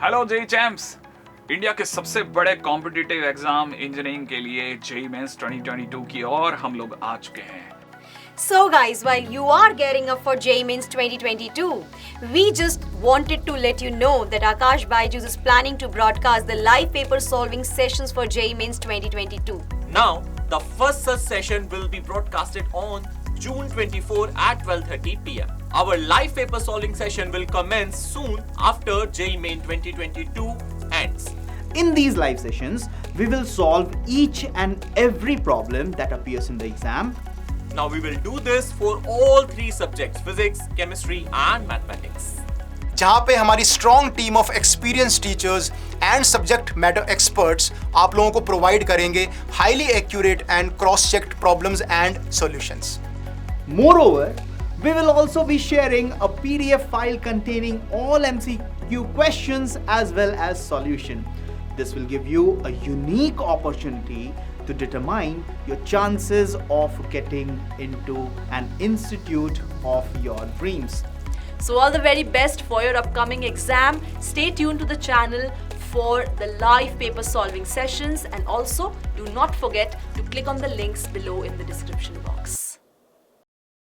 Hello JEE champs. India के सबसे बड़े कॉम्पिटिटिव एग्जाम इंजीनियरिंग के लिए जेई मेंस 2022 की ओर हम लोग आ चुके हैं। So guys, while you are gearing up for JEE Mains 2022, we just wanted to let you know that Aakash Byju's is planning to broadcast the live paper solving sessions for JEE Mains 2022. Now, the first such session will be broadcasted on June 24 at 12:30 p.m. Our live paper solving session will commence soon after JEE Main 2022 ends. In these live sessions, we will solve each and every problem that appears in the exam. Now we will do this for all three subjects: physics, chemistry and mathematics. जहाँ पे हमारी strong team of experience teachers and subject matter experts आप लोगों को provide करेंगे highly accurate and cross checked problems and solutions. Moreover, we will also be sharing a PDF file containing all MCQ questions as well as solution. This will give you a unique opportunity to determine your chances of getting into an institute of your dreams. So all the very best for your upcoming exam. Stay tuned to the channel for the live paper solving sessions, and also do not forget to click on the links below in the description box.